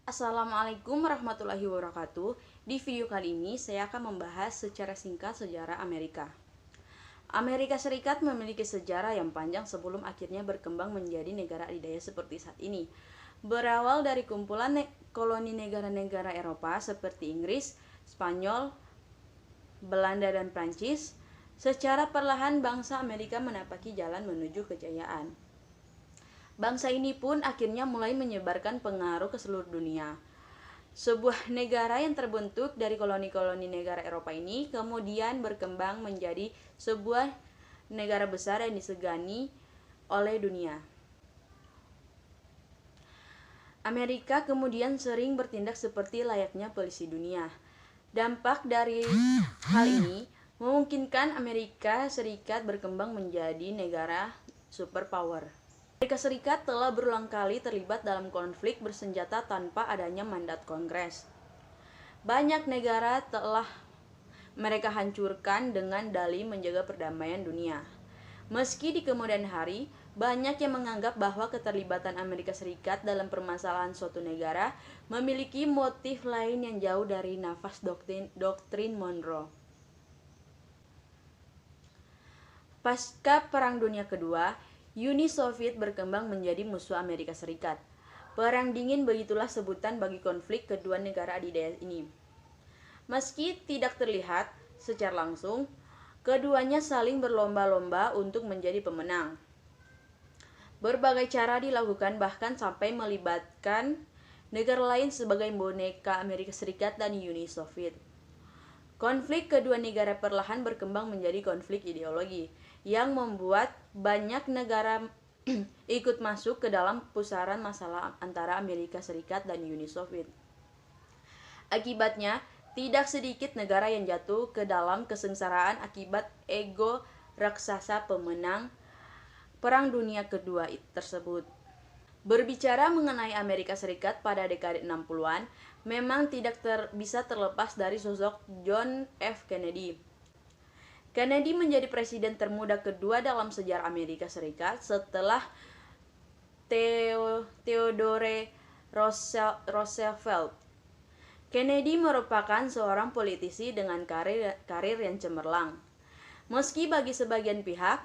Assalamualaikum warahmatullahi wabarakatuh. Di video kali ini saya akan membahas secara singkat sejarah Amerika. Amerika Serikat memiliki sejarah yang panjang sebelum akhirnya berkembang menjadi negara adidaya seperti saat ini. Berawal dari kumpulan koloni negara-negara Eropa seperti Inggris, Spanyol, Belanda, dan Prancis, secara perlahan bangsa Amerika menapaki jalan menuju kejayaan. Bangsa ini pun akhirnya mulai menyebarkan pengaruh ke seluruh dunia. Sebuah negara yang terbentuk dari koloni-koloni negara Eropa ini kemudian berkembang menjadi sebuah negara besar yang disegani oleh dunia. Amerika kemudian sering bertindak seperti layaknya polisi dunia. Dampak dari hal ini memungkinkan Amerika Serikat berkembang menjadi negara superpower. Amerika Serikat telah berulang kali terlibat dalam konflik bersenjata tanpa adanya mandat Kongres. Banyak negara telah mereka hancurkan dengan dalih menjaga perdamaian dunia. Meski di kemudian hari, banyak yang menganggap bahwa keterlibatan Amerika Serikat dalam permasalahan suatu negara memiliki motif lain yang jauh dari nafas doktrin Monroe. Pasca Perang Dunia Kedua, Uni Soviet berkembang menjadi musuh Amerika Serikat. Perang dingin begitulah sebutan bagi konflik kedua negara adidaya ini. Meski tidak terlihat secara langsung, keduanya saling berlomba-lomba untuk menjadi pemenang. Berbagai cara dilakukan bahkan sampai melibatkan negara lain sebagai boneka Amerika Serikat dan Uni Soviet. Konflik kedua negara perlahan berkembang menjadi konflik ideologi yang membuat banyak negara ikut masuk ke dalam pusaran masalah antara Amerika Serikat dan Uni Soviet. Akibatnya, tidak sedikit negara yang jatuh ke dalam kesengsaraan akibat ego raksasa pemenang Perang Dunia Kedua tersebut. Berbicara mengenai Amerika Serikat pada dekade 60-an, memang tidak bisa terlepas dari sosok John F. Kennedy. Kennedy menjadi presiden termuda kedua dalam sejarah Amerika Serikat setelah Theodore Roosevelt. Kennedy merupakan seorang politisi dengan karir yang cemerlang. Meski bagi sebagian pihak,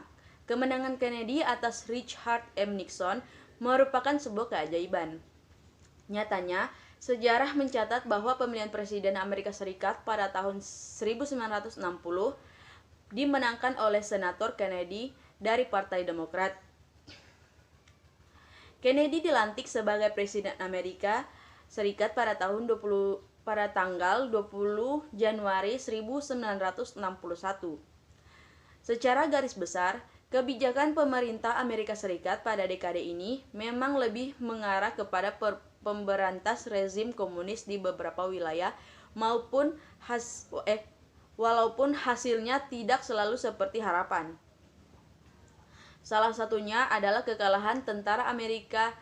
kemenangan Kennedy atas Richard M. Nixon merupakan sebuah keajaiban. Nyatanya, sejarah mencatat bahwa pemilihan presiden Amerika Serikat pada tahun 1960 dimenangkan oleh Senator Kennedy dari Partai Demokrat. Kennedy dilantik sebagai presiden Amerika Serikat pada tanggal 20 Januari 1961. Secara garis besar, kebijakan pemerintah Amerika Serikat pada dekade ini memang lebih mengarah kepada pemberantas rezim komunis di beberapa wilayah walaupun hasilnya tidak selalu seperti harapan. Salah satunya adalah kekalahan tentara Amerika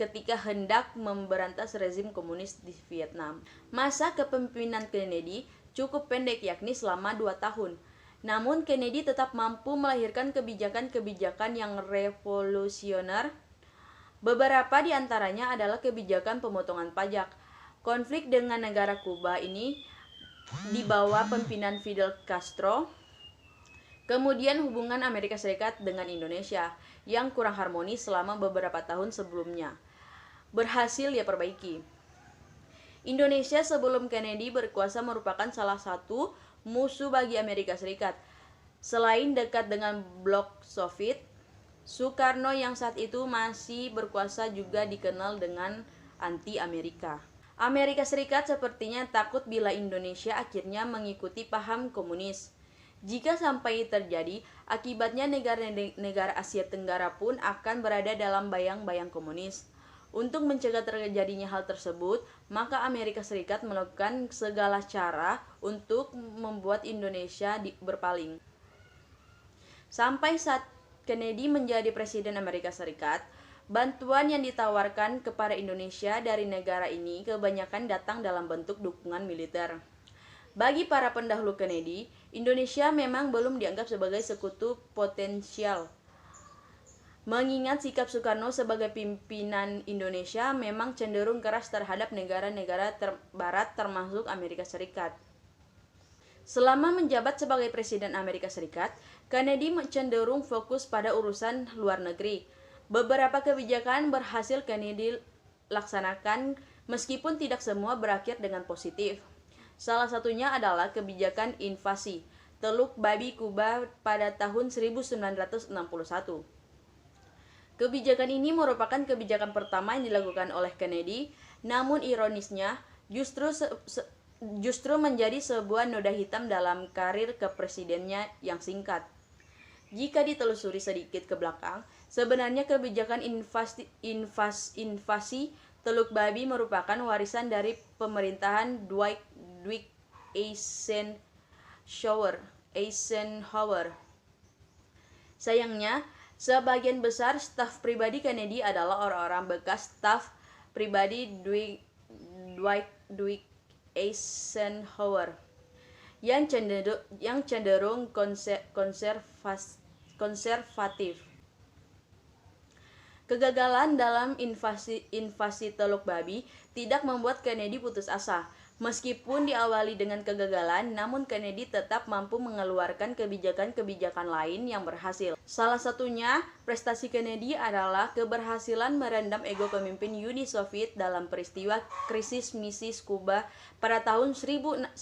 ketika hendak memberantas rezim komunis di Vietnam. Masa kepemimpinan Kennedy cukup pendek, yakni selama 2 tahun. Namun Kennedy tetap mampu melahirkan kebijakan-kebijakan yang revolusioner. Beberapa di antaranya adalah kebijakan pemotongan pajak. Konflik dengan negara Kuba ini di bawah pimpinan Fidel Castro. Kemudian hubungan Amerika Serikat dengan Indonesia yang kurang harmonis selama beberapa tahun sebelumnya berhasil diperbaiki. Indonesia sebelum Kennedy berkuasa merupakan salah satu musuh bagi Amerika Serikat. Selain dekat dengan blok Soviet, Soekarno yang saat itu masih berkuasa juga dikenal dengan anti-Amerika. Amerika Serikat sepertinya takut bila Indonesia akhirnya mengikuti paham komunis. Jika sampai terjadi, akibatnya negara-negara Asia Tenggara pun akan berada dalam bayang-bayang komunis. Untuk mencegah terjadinya hal tersebut, maka Amerika Serikat melakukan segala cara untuk membuat Indonesia berpaling. Sampai saat Kennedy menjadi presiden Amerika Serikat, bantuan yang ditawarkan kepada Indonesia dari negara ini kebanyakan datang dalam bentuk dukungan militer. Bagi para pendahulu Kennedy, Indonesia memang belum dianggap sebagai sekutu potensial. mengingat sikap Soekarno sebagai pimpinan Indonesia memang cenderung keras terhadap negara-negara barat termasuk Amerika Serikat. Selama menjabat sebagai Presiden Amerika Serikat, Kennedy cenderung fokus pada urusan luar negeri. Beberapa kebijakan berhasil Kennedy laksanakan meskipun tidak semua berakhir dengan positif. Salah satunya adalah kebijakan invasi Teluk Babi Kuba pada tahun 1961. Kebijakan ini merupakan kebijakan pertama yang dilakukan oleh Kennedy, namun ironisnya justru menjadi sebuah noda hitam dalam karir kepresidennya yang singkat. Jika ditelusuri sedikit ke belakang, sebenarnya kebijakan invasi Teluk Babi merupakan warisan dari pemerintahan Dwight Eisenhower. Sayangnya, sebagian besar staf pribadi Kennedy adalah orang-orang bekas staf pribadi Dwight Eisenhower yang cenderung konservatif. Kegagalan dalam invasi Teluk Babi tidak membuat Kennedy putus asa. Meskipun diawali dengan kegagalan, namun Kennedy tetap mampu mengeluarkan kebijakan-kebijakan lain yang berhasil. Salah satunya, prestasi Kennedy adalah keberhasilan merendam ego pemimpin Uni Soviet dalam peristiwa krisis Misi Kuba pada tahun 1962.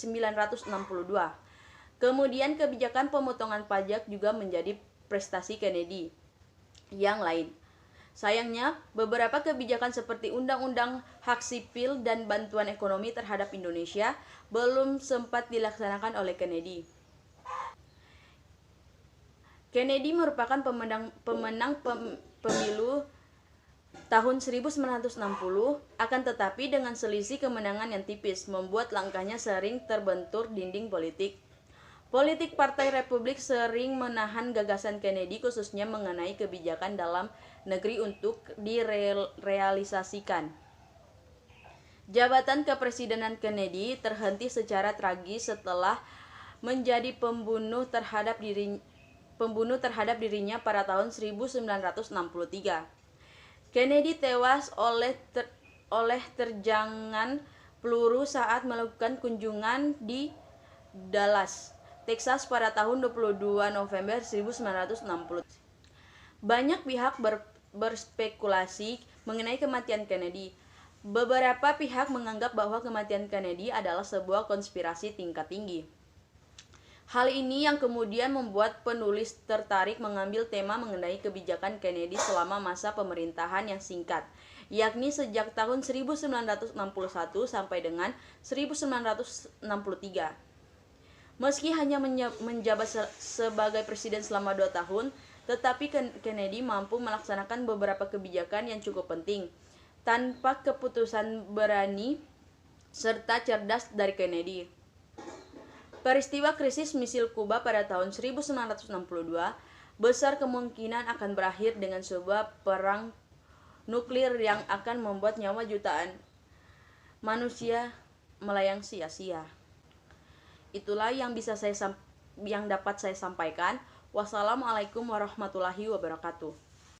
Kemudian kebijakan pemotongan pajak juga menjadi prestasi Kennedy yang lain. Sayangnya, beberapa kebijakan seperti Undang-Undang Hak Sipil dan bantuan ekonomi terhadap Indonesia belum sempat dilaksanakan oleh Kennedy. Kennedy merupakan pemenang pemilu tahun 1960, akan tetapi dengan selisih kemenangan yang tipis, membuat langkahnya sering terbentur dinding politik. Politik Partai Republik sering menahan gagasan Kennedy khususnya mengenai kebijakan dalam negeri untuk direalisasikan. Jabatan kepresidenan Kennedy terhenti secara tragis setelah menjadi pembunuh terhadap dirinya pada tahun 1963. Kennedy tewas oleh terjangan peluru saat melakukan kunjungan di Dallas, Texas pada tahun 22 November 1960. Banyak pihak berspekulasi mengenai kematian Kennedy. Beberapa pihak menganggap bahwa kematian Kennedy adalah sebuah konspirasi tingkat tinggi. Hal ini yang kemudian membuat penulis tertarik mengambil tema mengenai kebijakan Kennedy selama masa pemerintahan yang singkat, yakni sejak tahun 1961 sampai dengan 1963. Meski hanya menjabat sebagai presiden selama 2 tahun, tetapi Kennedy mampu melaksanakan beberapa kebijakan yang cukup penting. Tanpa keputusan berani serta cerdas dari Kennedy, peristiwa krisis misil Kuba pada tahun 1962 besar kemungkinan akan berakhir dengan sebuah perang nuklir yang akan membuat nyawa jutaan manusia melayang sia-sia. Itulah yang dapat saya sampaikan. Wassalamualaikum warahmatullahi wabarakatuh.